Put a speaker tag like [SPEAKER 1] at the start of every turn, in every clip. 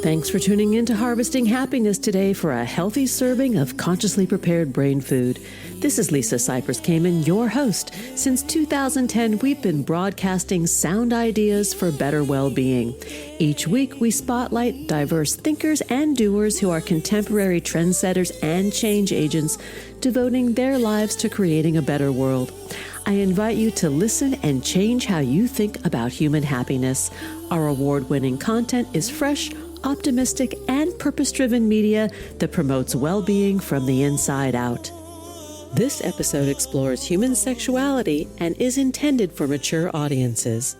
[SPEAKER 1] Thanks for tuning in to Harvesting Happiness today for a healthy serving of consciously prepared brain food. This is Lisa Cypers Kamen, your host. Since 2010, we've been broadcasting sound ideas for better well-being. Each week, we spotlight diverse thinkers and doers who are contemporary trendsetters and change agents, devoting their lives to creating a better world. I invite you to listen and change how you think about human happiness. Our award-winning content is fresh, optimistic, and purpose-driven media that promotes well-being from the inside out. This episode explores human sexuality and is intended for mature audiences.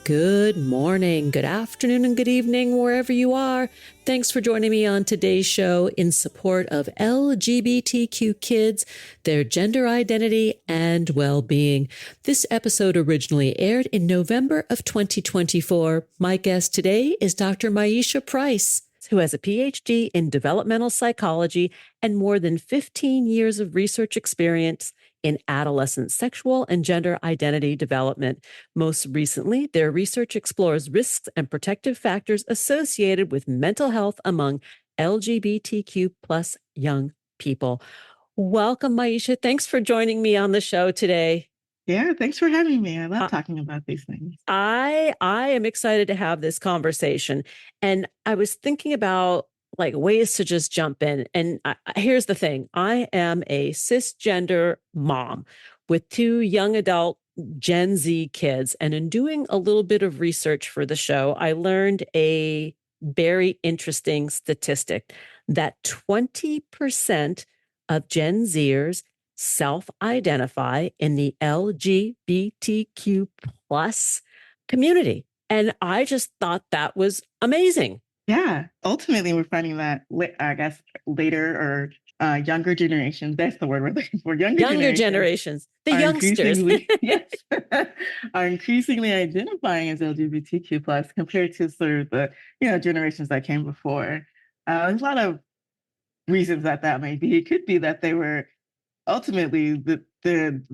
[SPEAKER 1] Good morning, good afternoon, and good evening, wherever you are. Thanks for joining me on today's show in support of LGBTQ kids, their gender identity, and well-being. This episode originally aired in November of 2024. My guest today is Dr. Myeshia Price, who has a PhD in developmental psychology and more than 15 years of research experience in adolescent sexual and gender identity development. Most recently, their research explores risks and protective factors associated with mental health among LGBTQ plus young people. Welcome, Myeshia. Thanks for joining me on the show today.
[SPEAKER 2] Yeah, thanks for having me. I love talking about these things.
[SPEAKER 1] I am excited to have this conversation. And I was thinking about ways to just jump in. And here's the thing. I am a cisgender mom with two young adult Gen Z kids. And in doing a little bit of research for the show, I learned a very interesting statistic that 20% of Gen Zers self-identify in the LGBTQ plus community. And I just thought that was amazing.
[SPEAKER 2] Yeah, ultimately, we're finding that, I guess, later or younger generations, that's the word we're looking for,
[SPEAKER 1] younger generations, the youngsters,
[SPEAKER 2] yes, are increasingly identifying as LGBTQ plus compared to sort of the, generations that came before. There's a lot of reasons that may be. It could be that they were ultimately the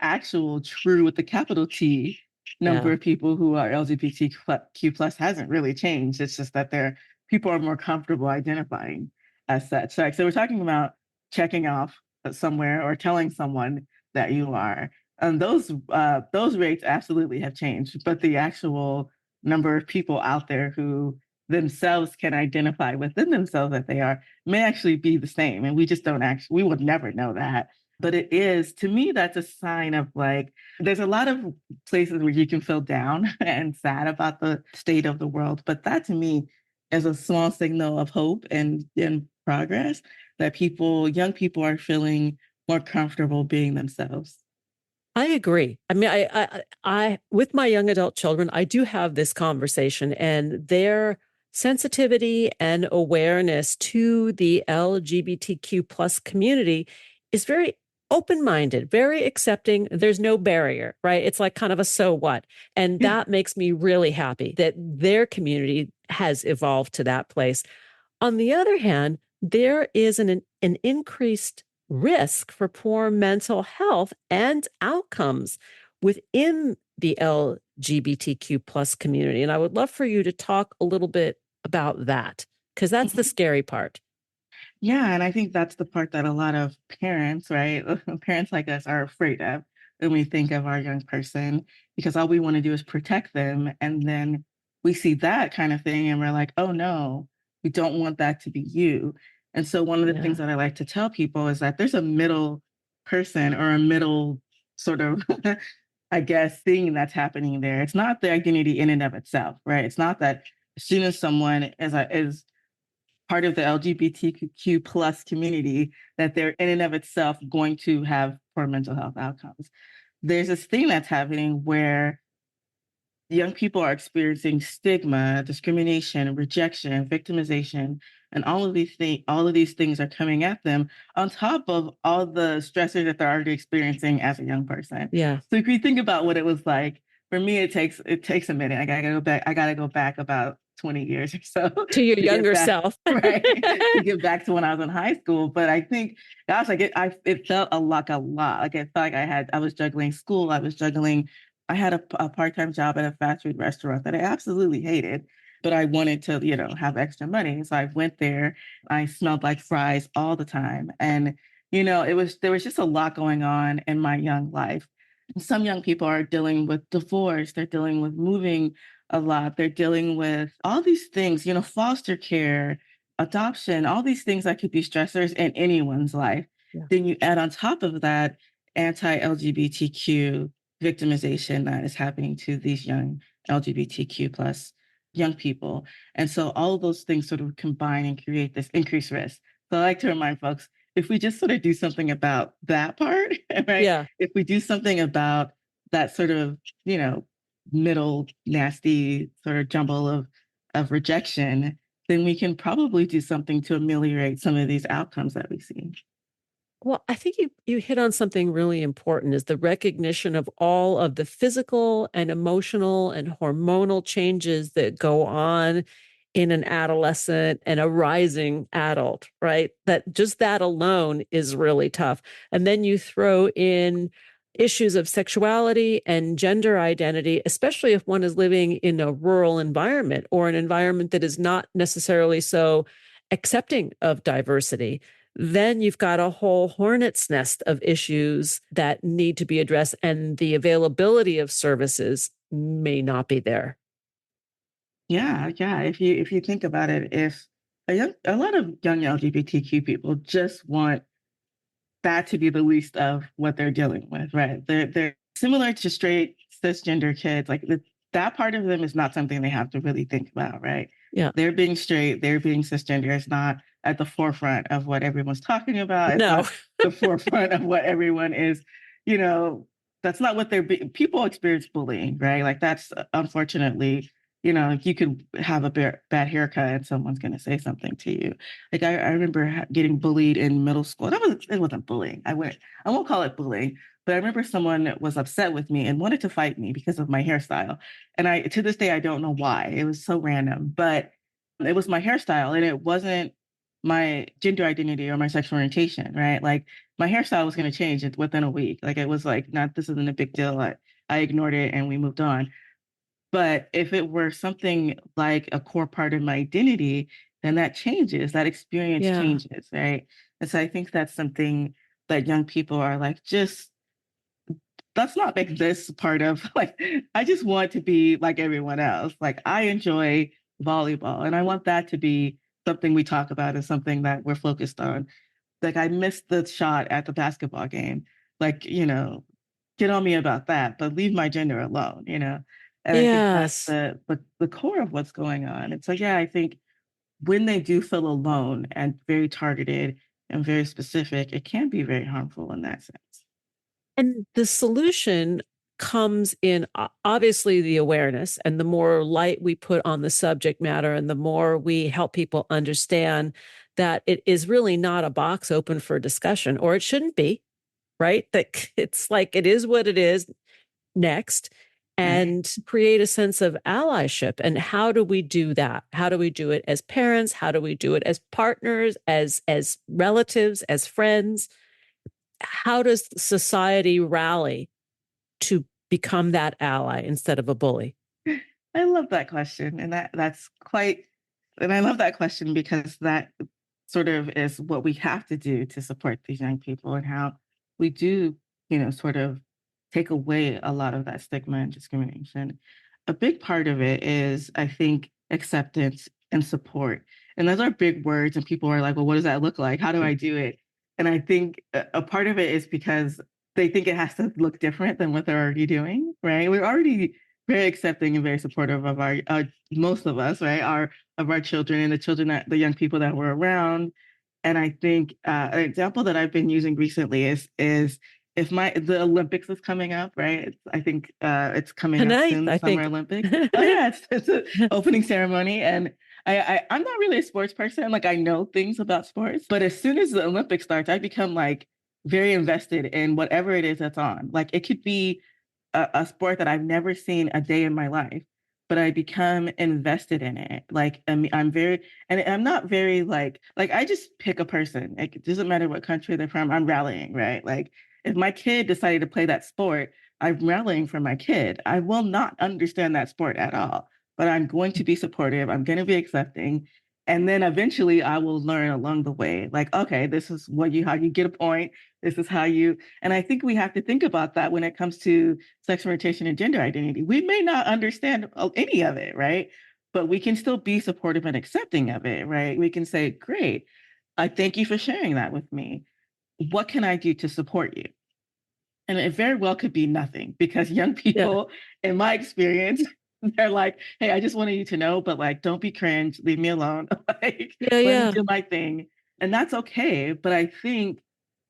[SPEAKER 2] actual true with the capital T number of people who are LGBTQ plus hasn't really changed. It's just that people are more comfortable identifying as such. So we're talking about checking off somewhere or telling someone that you are. And those rates absolutely have changed, but the actual number of people out there who themselves can identify within themselves that they are may actually be the same. And we just we would never know that. But it is, to me, that's a sign of there's a lot of places where you can feel down and sad about the state of the world. But that to me is a small signal of hope and progress that young people are feeling more comfortable being themselves.
[SPEAKER 1] I agree. I mean, I with my young adult children, I do have this conversation, and their sensitivity and awareness to the LGBTQ plus community is very open-minded, very accepting. There's no barrier, right? It's like kind of a so what. And that makes me really happy that their community has evolved to that place. On the other hand, there is an increased risk for poor mental health and outcomes within the LGBTQ plus community. And I would love for you to talk a little bit about that, because that's the scary part.
[SPEAKER 2] Yeah, and I think that's the part that a lot of parents, right? Parents like us are afraid of when we think of our young person, because all we want to do is protect them. And then we see that kind of thing and we're like, oh no, we don't want that to be you. And so one of the things that I like to tell people is that there's a middle person or a middle sort of, I guess, thing that's happening there. It's not the identity in and of itself, right? It's not that as soon as someone is part of the LGBTQ plus community, that they're in and of itself going to have poor mental health outcomes. There's this thing that's happening where young people are experiencing stigma, discrimination, rejection, victimization, and all of these things are coming at them on top of all the stressors that they're already experiencing as a young person.
[SPEAKER 1] Yeah.
[SPEAKER 2] So if you think about what it was like, for me, it takes a minute. I gotta go back about 20 years or so.
[SPEAKER 1] To your younger self.
[SPEAKER 2] Right. To get back to when I was in high school. But I think, gosh, it felt a lot. Like it felt like I was juggling school. I had a part-time job at a fast food restaurant that I absolutely hated. but I wanted to, have extra money. So I went there. I smelled like fries all the time. And, there was just a lot going on in my young life. Some young people are dealing with divorce, they're dealing with moving a lot, they're dealing with all these things, foster care, adoption, all these things that could be stressors in anyone's life.
[SPEAKER 1] Yeah.
[SPEAKER 2] Then you add on top of that anti-LGBTQ victimization that is happening to these young LGBTQ plus young people. And so all of those things sort of combine and create this increased risk. So I like to remind folks, if we just sort of do something about that part, right?
[SPEAKER 1] Yeah.
[SPEAKER 2] If we do something about that sort of, middle nasty sort of jumble of rejection, then we can probably do something to ameliorate some of these outcomes that we see.
[SPEAKER 1] Well, I think you hit on something really important is the recognition of all of the physical and emotional and hormonal changes that go on in an adolescent and a rising adult, right? That alone is really tough. And then you throw in issues of sexuality and gender identity, especially if one is living in a rural environment or an environment that is not necessarily so accepting of diversity. Then you've got a whole hornet's nest of issues that need to be addressed, and the availability of services may not be there.
[SPEAKER 2] Yeah, yeah. If you think about it, if a lot of young LGBTQ people just want that to be the least of what they're dealing with, right? They're similar to straight cisgender kids. Like that part of them is not something they have to really think about, right?
[SPEAKER 1] Yeah.
[SPEAKER 2] They're being straight, they're being cisgender. It's not at the forefront of what everyone's talking about. It's
[SPEAKER 1] No.
[SPEAKER 2] not the forefront of what everyone is, you know, that's not what people experience bullying, right? Like that's unfortunately, you could have a bad haircut and someone's going to say something to you. Like I remember getting bullied in middle school. It wasn't bullying. I won't call it bullying, but I remember someone was upset with me and wanted to fight me because of my hairstyle. And to this day, I don't know why. It was so random, but it was my hairstyle and it wasn't my gender identity or my sexual orientation, right? Like my hairstyle was going to change within a week. Like it was like, not, this isn't a big deal. I ignored it and we moved on. But if it were something like a core part of my identity, then that changes, that experience
[SPEAKER 1] Yeah.
[SPEAKER 2] changes, right? And so I think that's something that young people are like, just let's not make this part of like, I just want to be like everyone else. Like I enjoy volleyball and I want that to be something we talk about and something that we're focused on. Like I missed the shot at the basketball game. Like, get on me about that, but leave my gender alone. And I think that's
[SPEAKER 1] Yes.
[SPEAKER 2] the core of what's going on. And so, yeah, I think when they do feel alone and very targeted and very specific, it can be very harmful in that sense.
[SPEAKER 1] And the solution comes in obviously the awareness, and the more light we put on the subject matter and the more we help people understand that it is really not a box open for discussion, or it shouldn't be, right? That it's like it is what it is next,
[SPEAKER 2] Right.
[SPEAKER 1] and create a sense of allyship. And how do we do that? How do we do it as parents? How do we do it as partners, as relatives, as friends? How does society rally to become that ally instead of a bully?
[SPEAKER 2] I love that question. And and I love that question because that sort of is what we have to do to support these young people and how we do, sort of take away a lot of that stigma and discrimination. A big part of it is, I think, acceptance and support. And those are big words, and people are like, well, what does that look like? How do I do it? And I think a part of it is because they think it has to look different than what they're already doing, right? We're already very accepting and very supportive of our most of us, right? Of our children and the young people that we're around. And I think an example that I've been using recently is if the Olympics is coming up, right? I think it's coming up
[SPEAKER 1] Tonight,
[SPEAKER 2] soon, the
[SPEAKER 1] I
[SPEAKER 2] Summer
[SPEAKER 1] think.
[SPEAKER 2] Olympics. Oh yeah, it's an opening ceremony, and I'm not really a sports person. Like I know things about sports, but as soon as the Olympics starts, I become like very invested in whatever it is that's on. Like it could be a sport that I've never seen a day in my life, but I become invested in it. Like I'm not very like I just pick a person. Like, it doesn't matter what country they're from. I'm rallying, right? Like if my kid decided to play that sport, I'm rallying for my kid. I will not understand that sport at all, but I'm going to be supportive. I'm going to be accepting. And then eventually I will learn along the way, like, okay, this is how you get a point. This is how you, and I think we have to think about that when it comes to sexual orientation and gender identity. We may not understand any of it, right? But we can still be supportive and accepting of it, right? We can say, great, I thank you for sharing that with me. What can I do to support you? And it very well could be nothing, because young people, in my experience, they're like, hey, I just wanted you to know, but like, don't be cringe, leave me alone. Like, let me do my thing. And that's okay. But I think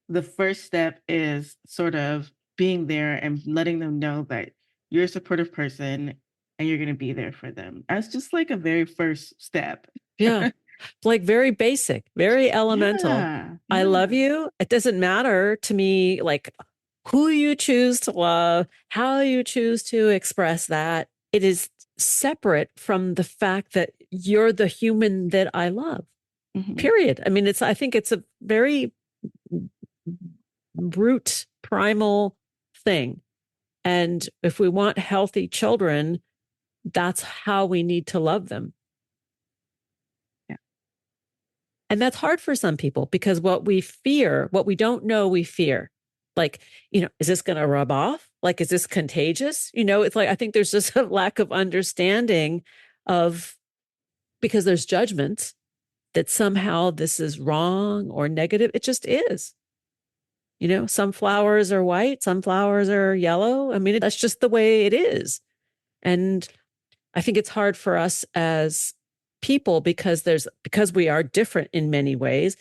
[SPEAKER 2] the first step is sort of being there and letting them know that you're a supportive person and you're going to be there for them. That's just like a very first step.
[SPEAKER 1] Yeah. Like very basic, very elemental.
[SPEAKER 2] Yeah.
[SPEAKER 1] I love you. It doesn't matter to me, like who you choose to love, how you choose to express that. It is separate from the fact that you're the human that I love. Period. I mean, I think it's a very root primal thing. And if we want healthy children, that's how we need to love them.
[SPEAKER 2] Yeah.
[SPEAKER 1] And that's hard for some people, because what we fear, what we don't know, we fear. Like, is this going to rub off? Like, is this contagious? It's like, I think there's just a lack of understanding because there's judgment that somehow this is wrong or negative. It just is. Some flowers are white, some flowers are yellow. I mean, that's just the way it is. And I think it's hard for us as people, because we are different in many ways,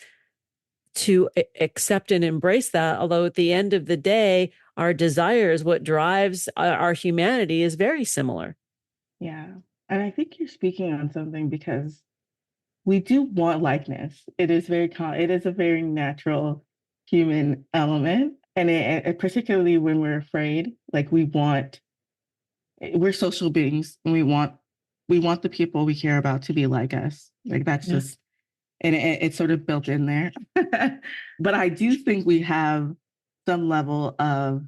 [SPEAKER 1] to accept and embrace that. Although at the end of the day, our desires, what drives our humanity, is very similar.
[SPEAKER 2] Yeah. And I think you're speaking on something, because we do want likeness. It is a very natural human element. And it particularly when we're afraid, like we're social beings, and we want the people we care about to be like us. Like that's just, and it's sort of built in there. But I do think we have some level of,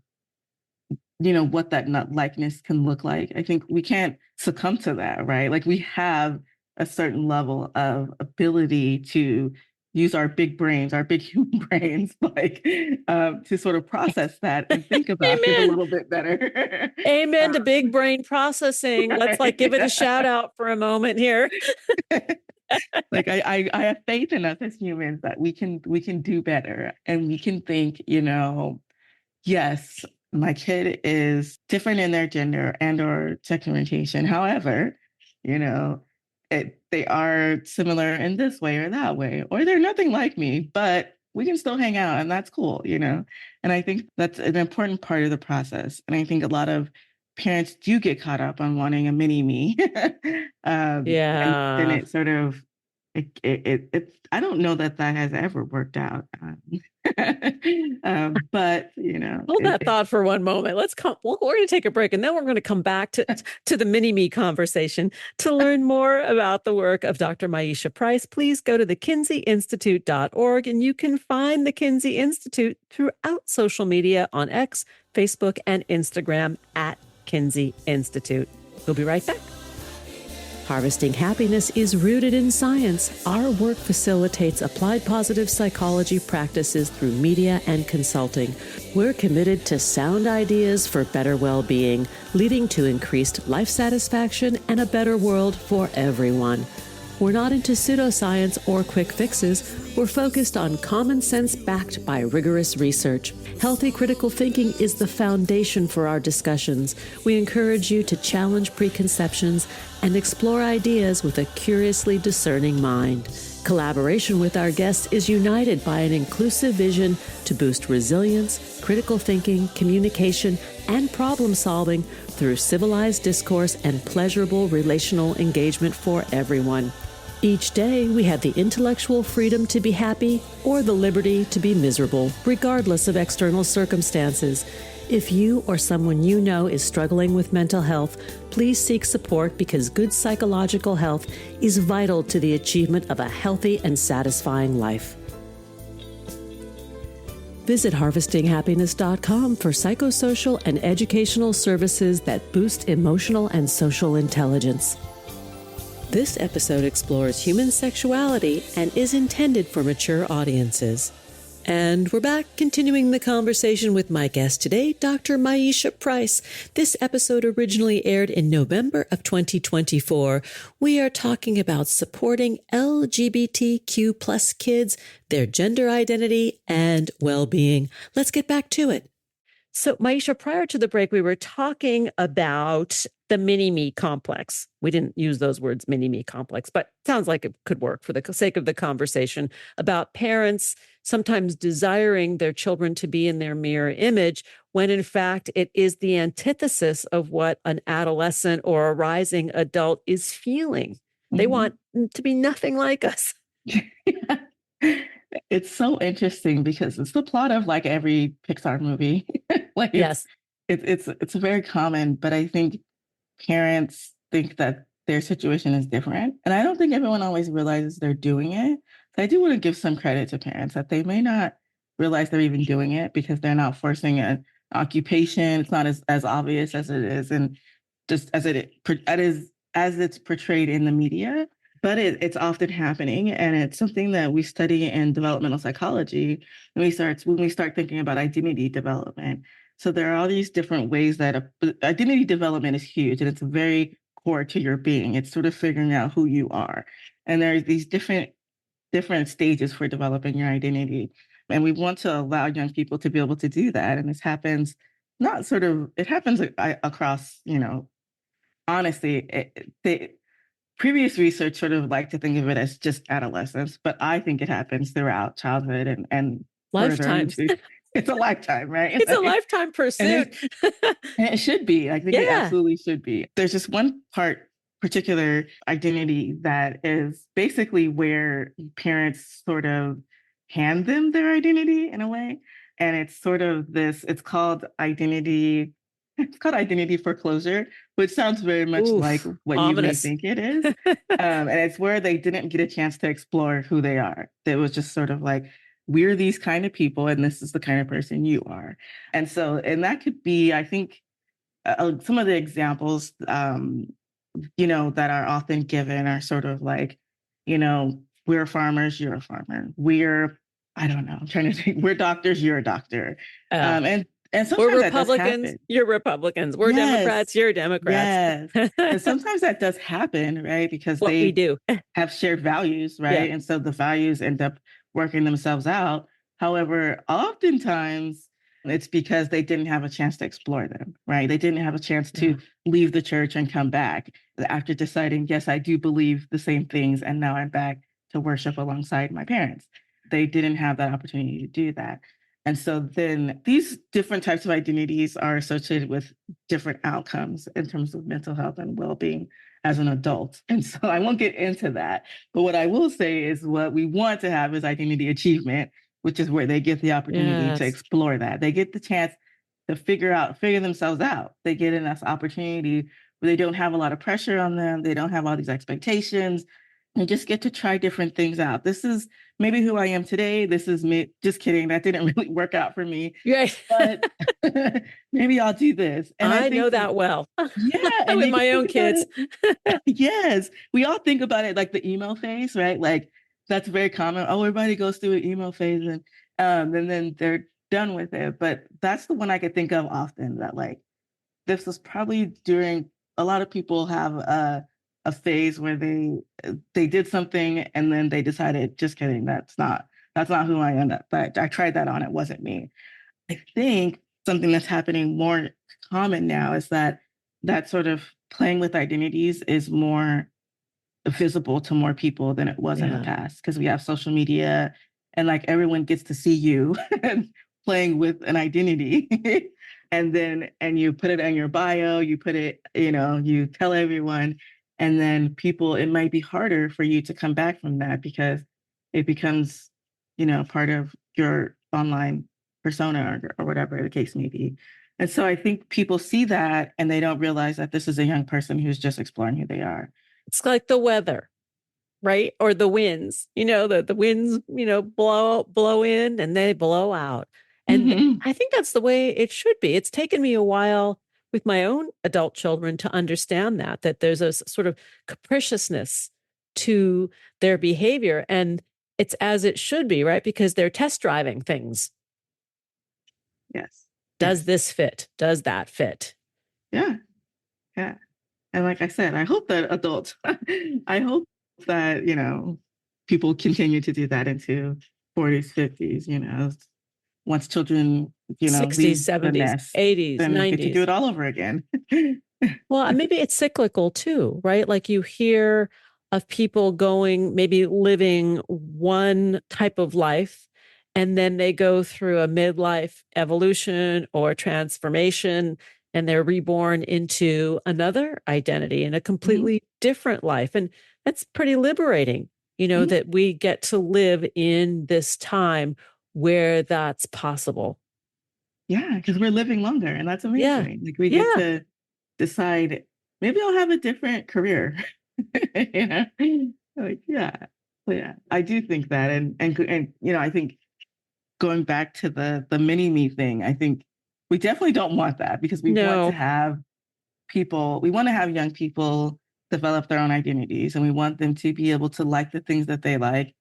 [SPEAKER 2] what that likeness can look like. I think we can't succumb to that, right? Like we have a certain level of ability to use our big brains, our big human brains, like to sort of process that and think about it a little bit better.
[SPEAKER 1] Amen to big brain processing. Right. Let's like give it a shout out for a moment here.
[SPEAKER 2] Like I have faith in us as humans that we can do better, and we can think, yes, my kid is different in their gender and or sexual orientation. However, they are similar in this way or that way, or they're nothing like me, but we can still hang out, and that's cool, And I think that's an important part of the process. And I think a lot of parents do get caught up on wanting a mini me. And then it sort of, I don't know that has ever worked out. But
[SPEAKER 1] hold that thought for one moment. We're going to take a break, and then we're going to come back to the mini me conversation. To learn more about the work of Dr. Myeshia Price, please go to the KinseyInstitute.org, and you can find the Kinsey Institute throughout social media on X, Facebook, and Instagram at Kinsey Institute. We'll be right back. Harvesting Happiness is rooted in science. Our work facilitates applied positive psychology practices through media and consulting. We're committed to sound ideas for better well-being, leading to increased life satisfaction and a better world for everyone. We're not into pseudoscience or quick fixes. We're focused on common sense backed by rigorous research. Healthy critical thinking is the foundation for our discussions. We encourage you to challenge preconceptions and explore ideas with a curiously discerning mind. Collaboration with our guests is united by an inclusive vision to boost resilience, critical thinking, communication, and problem solving through civilized discourse and pleasurable relational engagement for everyone. Each day, we have the intellectual freedom to be happy or the liberty to be miserable, regardless of external circumstances. If you or someone you know is struggling with mental health, please seek support, because good psychological health is vital to the achievement of a healthy and satisfying life. Visit harvestinghappiness.com for psychosocial and educational services that boost emotional and social intelligence. This episode explores human sexuality and is intended for mature audiences. And we're back, continuing the conversation with my guest today, Dr. Myeshia Price. This episode originally aired in November of 2024. We are talking about supporting LGBTQ plus kids, their gender identity, and well-being. Let's get back to it. So, Myeshia, prior to the break, we were talking about the mini-me complex. We didn't use those words, mini-me complex, but it sounds like it could work for the sake of the conversation, about parents sometimes desiring their children to be in their mirror image, when in fact it is the antithesis of what an adolescent or a rising adult is feeling. They want to be nothing like us.
[SPEAKER 2] It's so interesting because it's the plot of like every Pixar movie. Like
[SPEAKER 1] Yes.
[SPEAKER 2] It's very common, but I think parents think that their situation is different. And I don't think everyone always realizes they're doing it. So I do want to give some credit to parents that they may not realize they're even doing it because they're not forcing an occupation. It's not as obvious as it is, and just as it's portrayed in the media. But it's often happening, and it's something that we study in developmental psychology when we start thinking about identity development. So there are all these different ways that identity development is huge, and it's very core to your being. It's sort of figuring out who you are, and there's these different stages for developing your identity, and we want to allow young people to be able to do that. And this happens it happens across, honestly, the previous research sort of like to think of it as just adolescence, but I think it happens throughout childhood and
[SPEAKER 1] Lifetimes.
[SPEAKER 2] It's a lifetime, right?
[SPEAKER 1] It's a lifetime pursuit.
[SPEAKER 2] And it should be. I think it absolutely should be. There's just one particular identity that is basically where parents sort of hand them their identity in a way. And it's sort of it's called identity foreclosure, which sounds very much like what
[SPEAKER 1] ominous.
[SPEAKER 2] You may think it is. And it's where they didn't get a chance to explore who they are. It was just sort of like, we're these kind of people, and this is the kind of person you are. And that could be, I think, some of the examples, that are often given are sort of like, we're farmers, you're a farmer. I don't know, I'm trying to think, we're doctors, you're a doctor. And sometimes
[SPEAKER 1] we're Republicans, you're Republicans. We're Democrats, you're Democrats.
[SPEAKER 2] Yes. And sometimes that does happen, right? Because
[SPEAKER 1] we do
[SPEAKER 2] have shared values, right? Yeah. And so the values end up working themselves out. However, oftentimes it's because they didn't have a chance to explore them, right? They didn't have a chance to leave the church and come back after deciding, yes, I do believe the same things, and now I'm back to worship alongside my parents. They didn't have that opportunity to do that. And so then these different types of identities are associated with different outcomes in terms of mental health and well-being as an adult. And so I won't get into that. But what I will say is what we want to have is identity achievement, which is where they get the opportunity to explore that. They get the chance to figure themselves out. They get in this opportunity where they don't have a lot of pressure on them. They don't have all these expectations. They just get to try different things out. This is maybe who I am today. This is me. Just kidding. That didn't really work out for me.
[SPEAKER 1] Right.
[SPEAKER 2] But maybe I'll do this. And
[SPEAKER 1] I know that well.
[SPEAKER 2] Yeah.
[SPEAKER 1] And with my own kids.
[SPEAKER 2] Yes. We all think about it like the emo phase, right? Like that's very common. Oh, everybody goes through an emo phase and then they're done with it. But that's the one I could think of often, that like this was probably during a lot of people have a phase where they did something and then they decided, just kidding, that's not who I am. But I tried that on, it wasn't me. I think something that's happening more common now is that sort of playing with identities is more visible to more people than it was in the past, because we have social media and like everyone gets to see you playing with an identity. and you put it in your bio, you put it, you tell everyone. And then it might be harder for you to come back from that because it becomes, part of your online persona or whatever the case may be. And so I think people see that and they don't realize that this is a young person who's just exploring who they are.
[SPEAKER 1] It's like the weather, right? Or the winds, the winds, blow in and they blow out. And I think that's the way it should be. It's taken me a while with my own adult children to understand that there's a sort of capriciousness to their behavior. And it's as it should be, right? Because they're test driving things.
[SPEAKER 2] Yes.
[SPEAKER 1] Does
[SPEAKER 2] Yes.
[SPEAKER 1] this fit? Does that fit?
[SPEAKER 2] Yeah. Yeah. And like I said, I hope that adults, I hope that, people continue to do that into 40s, 50s, once children,
[SPEAKER 1] 60s,
[SPEAKER 2] leave the
[SPEAKER 1] 70s,
[SPEAKER 2] nest,
[SPEAKER 1] 80s,
[SPEAKER 2] then get to do
[SPEAKER 1] 90s.
[SPEAKER 2] it all over again.
[SPEAKER 1] Well, maybe it's cyclical too, right? Like you hear of people going, maybe living one type of life, and then they go through a midlife evolution or transformation, and they're reborn into another identity and a
[SPEAKER 2] Mhm.
[SPEAKER 1] completely different life. And that's pretty liberating,
[SPEAKER 2] Mhm.
[SPEAKER 1] that we get to live in this time where that's possible.
[SPEAKER 2] Yeah, because we're living longer, and that's
[SPEAKER 1] Yeah.
[SPEAKER 2] amazing. Like we get
[SPEAKER 1] Yeah.
[SPEAKER 2] to decide maybe I'll have a different career. you know, like yeah, I do think that, and I think going back to the mini me thing, I think we definitely don't want that because we want to
[SPEAKER 1] No,
[SPEAKER 2] have we want to have young people develop their own identities, and we want them to be able to like the things that they like,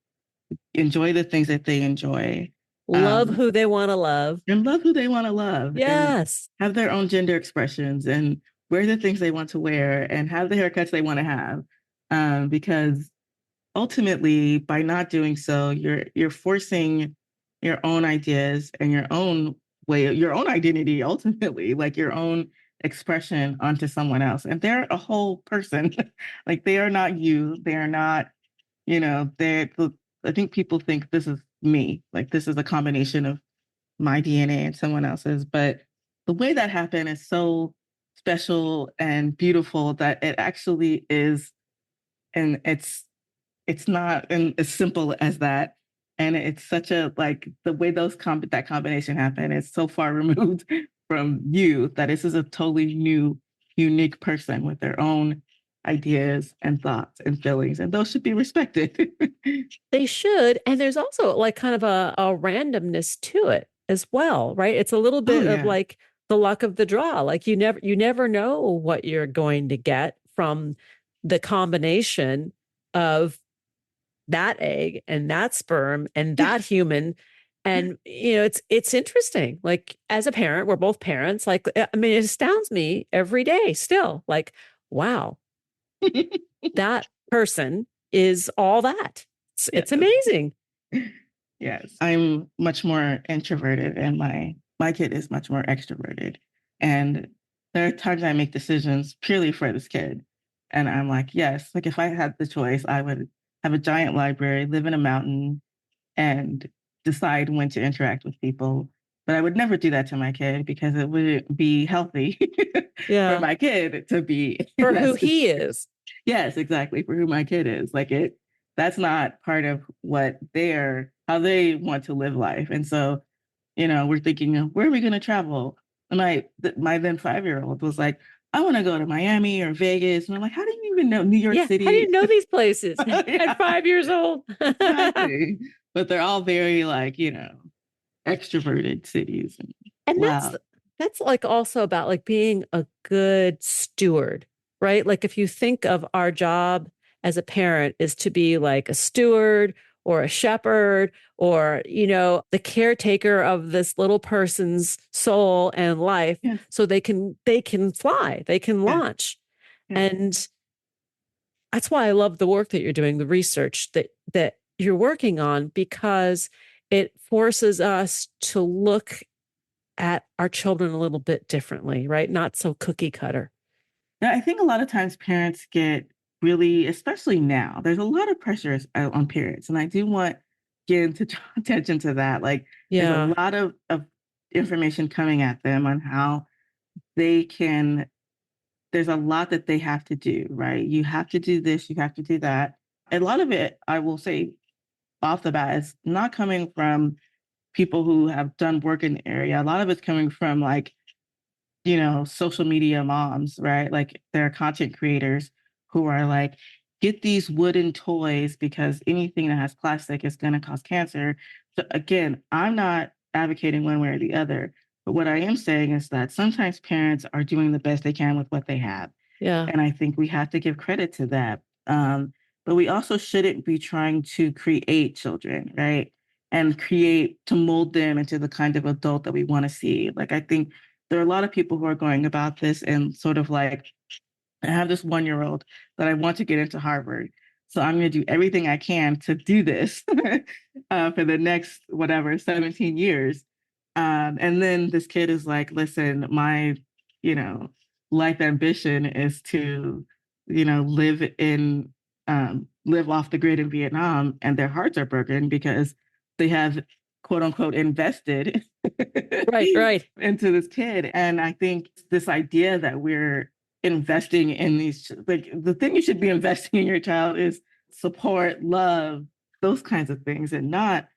[SPEAKER 2] enjoy the things that they enjoy.
[SPEAKER 1] love
[SPEAKER 2] Um,
[SPEAKER 1] who they want to love.
[SPEAKER 2] and love who they want to love and
[SPEAKER 1] Yes.
[SPEAKER 2] have their own gender expressions and wear the things they want to wear and have the haircuts they want to have. Because ultimately, by not doing so, you're forcing your own ideas and your own your own identity, ultimately, like your own expression onto someone else. And they're a whole person. Like they are not you. They are not, I think people think this is me. Like this is a combination of my DNA and someone else's. But the way that happened is so special and beautiful that it actually is, and it's not as simple as that. And it's such a like the way that combination happened is so far removed from you that this is a totally new, unique person with their own ideas and thoughts and feelings, and those should be respected.
[SPEAKER 1] They should. And there's also like kind of a randomness to it as well, right? It's a little
[SPEAKER 2] Oh
[SPEAKER 1] bit of
[SPEAKER 2] yeah.
[SPEAKER 1] like the luck of the draw. Like you never know what you're going to get from the combination of that egg and that sperm and
[SPEAKER 2] Yeah.
[SPEAKER 1] that human. And it's interesting. Like as a parent, we're both parents. Like I mean, it astounds me every day still. Like, wow, that person is all that. It's
[SPEAKER 2] Yes.
[SPEAKER 1] amazing.
[SPEAKER 2] Yes, I'm much more introverted and my kid is much more extroverted. And there are times I make decisions purely for this kid. And I'm like, yes, like if I had the choice, I would have a giant library, live in a mountain, and decide when to interact with people. But I would never do that to my kid because it wouldn't be healthy for
[SPEAKER 1] Yeah.
[SPEAKER 2] my kid to be in
[SPEAKER 1] For
[SPEAKER 2] that
[SPEAKER 1] who he
[SPEAKER 2] situation.
[SPEAKER 1] is.
[SPEAKER 2] Yes, exactly. For who my kid is. That's not part of how they want to live life. And so, we're thinking, where are we going to travel? And my then 5-year-old was like, I want to go to Miami or Vegas. And I'm like, how do you even know New York
[SPEAKER 1] Yeah. How do you
[SPEAKER 2] City?
[SPEAKER 1] know these places at
[SPEAKER 2] Yeah,
[SPEAKER 1] 5 years old?
[SPEAKER 2] exactly. But they're all very extroverted cities.
[SPEAKER 1] And that's
[SPEAKER 2] Wow.
[SPEAKER 1] that's like also about like being a good steward, right? Like if you think of our job as a parent is to be like a steward or a shepherd or the caretaker of this little person's soul and life
[SPEAKER 2] Yes.
[SPEAKER 1] so they can fly, they can
[SPEAKER 2] Yes.
[SPEAKER 1] launch.
[SPEAKER 2] Yes.
[SPEAKER 1] And that's why I love the work that you're doing, the research that you're working on, because it forces us to look at our children a little bit differently, right? Not so cookie cutter.
[SPEAKER 2] Yeah, I think a lot of times parents get really, especially now, there's a lot of pressures on parents. And I do want Gin to draw attention to that. Like there's a
[SPEAKER 1] Yeah.
[SPEAKER 2] lot of information coming at them on how they can, there's a lot that they have to do, right? You have to do this, you have to do that. A lot of it, I will say off the bat, is not coming from people who have done work in the area. A lot of it's coming from social media moms, right? Like there are content creators who are like, get these wooden toys because anything that has plastic is going to cause cancer. So again, I'm not advocating one way or the other, But what I am saying is that sometimes parents are doing the best they can with what they have.
[SPEAKER 1] Yeah.
[SPEAKER 2] And I think we have to give credit to that. But we also shouldn't be trying to create children, right? And create to mold them into the kind of adult that we want to see. Like, I think there are a lot of people who are going about this and sort of like, I have this 1-year-old that I want to get into Harvard. So I'm going to do everything I can to do this for the next, whatever, 17 years. And then this kid is like, listen, my, you know, life ambition is to, live off the grid in Vietnam, and their hearts are broken because they have quote unquote invested
[SPEAKER 1] Right.
[SPEAKER 2] into this kid. And I think this idea that we're investing in these, like, the thing you should be investing in your child is support, love, those kinds of things, and not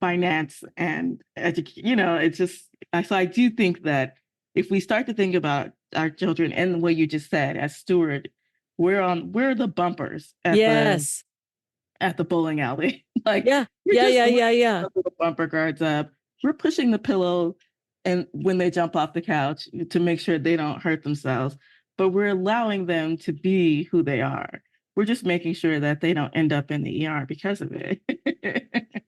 [SPEAKER 2] finance and education. It's just, so I do think that if we start to think about our children and what you just said as steward, we're the bumpers at
[SPEAKER 1] Yes.
[SPEAKER 2] the bowling alley. Like,
[SPEAKER 1] Yeah.
[SPEAKER 2] we're the bumper guards up. We're pushing the pillow and when they jump off the couch to make sure they don't hurt themselves, but we're allowing them to be who they are. We're just making sure that they don't end up in the ER because of it.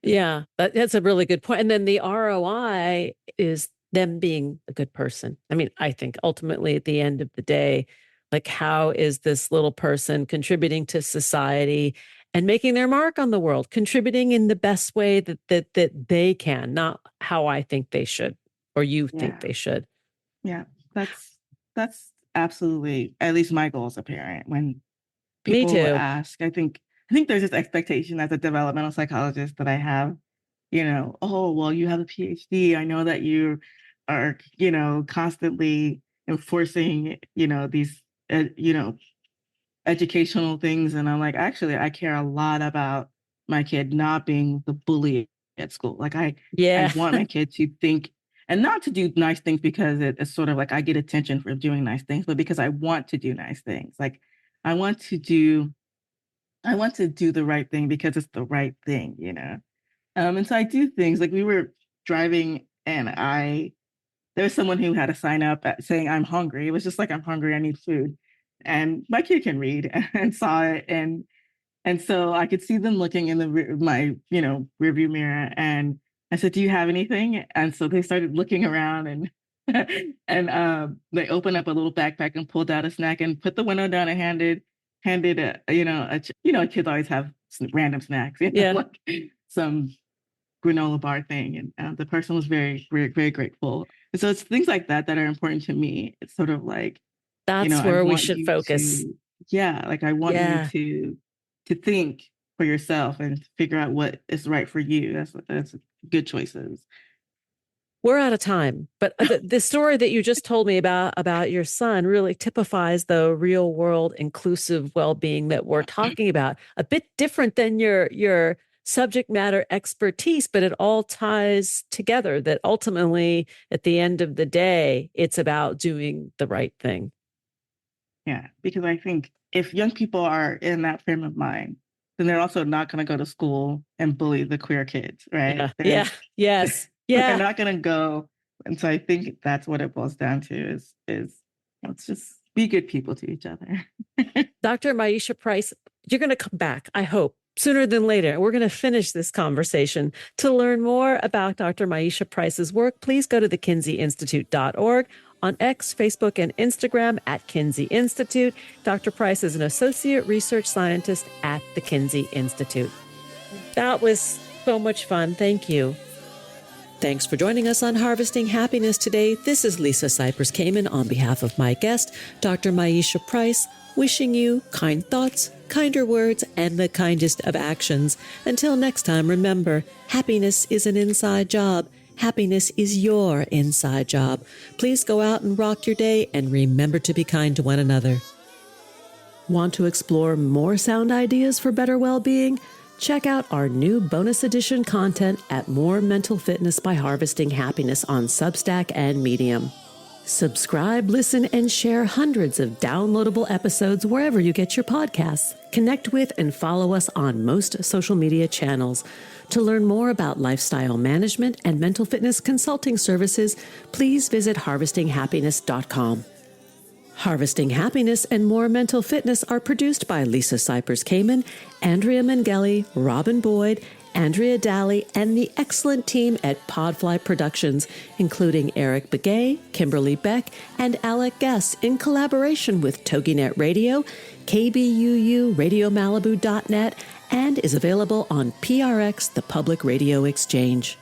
[SPEAKER 1] Yeah, that's a really good point. And then the ROI is them being a good person. I mean, I think ultimately at the end of the day, like, how is this little person contributing to society and making their mark on the world, contributing in the best way that they can, not how I think they should or you think they should.
[SPEAKER 2] Yeah, that's absolutely, at least my goal as a parent. When
[SPEAKER 1] Me
[SPEAKER 2] people
[SPEAKER 1] too.
[SPEAKER 2] ask, I think there's this expectation as a developmental psychologist that I have, oh, well, you have a PhD. I know that you are, constantly enforcing, these, educational things. And I'm like, actually, I care a lot about my kid not being the bully at school. Like, I
[SPEAKER 1] Yeah.
[SPEAKER 2] want my kid to think and not to do nice things because it's sort of like I get attention for doing nice things, but because I want to do nice things. Like, I want to do the right thing because it's the right thing. And so I do things like, we were driving and there was someone who had a sign up saying, "I'm hungry." It was just like, "I'm hungry, I need food." And my kid can read and saw it. And so I could see them looking in my rearview mirror. And I said, "Do you have anything?" And so they started looking around and they opened up a little backpack and pulled out a snack and put the window down and handed kids always have some random snacks,
[SPEAKER 1] Yeah.
[SPEAKER 2] like some granola bar thing. And the person was very, very, very grateful. And so it's things like that that are important to me. It's sort of like,
[SPEAKER 1] That's
[SPEAKER 2] I
[SPEAKER 1] where we
[SPEAKER 2] want
[SPEAKER 1] should
[SPEAKER 2] you
[SPEAKER 1] focus.
[SPEAKER 2] I want you to think for yourself and figure out what is right for you. That's good choices.
[SPEAKER 1] We're out of time, but the story that you just told me about your son really typifies the real world inclusive well-being that we're talking about. A bit different than your subject matter expertise, but it all ties together, that ultimately at the end of the day, it's about doing the right thing.
[SPEAKER 2] Yeah, because I think if young people are in that frame of mind, then they're also not going to go to school and bully the queer kids, right?
[SPEAKER 1] Yeah. Yes.
[SPEAKER 2] They're
[SPEAKER 1] Yeah.
[SPEAKER 2] not going to go. And so I think that's what it boils down to is let's just be good people to each other.
[SPEAKER 1] Dr. Myeshia Price, you're going to come back, I hope, sooner than later. We're going to finish this conversation. To learn more about Dr. Myeshia Price's work, please go to thekinseyinstitute.org. On X, Facebook, and Instagram at Kinsey Institute. Dr. Price is an associate research scientist at the Kinsey Institute. That was so much fun. Thank you. Thanks for joining us on Harvesting Happiness today. This is Lisa Cypers Kamen on behalf of my guest, Dr. Myeshia Price, wishing you kind thoughts, kinder words, and the kindest of actions. Until next time, remember, happiness is an inside job. Happiness is your inside job. Please go out and rock your day and remember to be kind to one another. Want to explore more sound ideas for better well-being? Check out our new bonus edition content at More Mental Fitness by Harvesting Happiness on Substack and Medium. Subscribe, listen, and share hundreds of downloadable episodes wherever you get your podcasts. Connect with and follow us on most social media channels. To learn more about lifestyle management and mental fitness consulting services, please visit harvestinghappiness.com. Harvesting Happiness and More Mental Fitness are produced by Lisa Cypers Kamen, Andrea Mengele, Robin Boyd, Andrea Daly, and the excellent team at Podfly Productions, including Eric Begay, Kimberly Beck, and Alec Guess, in collaboration with TogiNet Radio, KBUU, RadioMalibu.net, and is available on PRX, the Public Radio Exchange.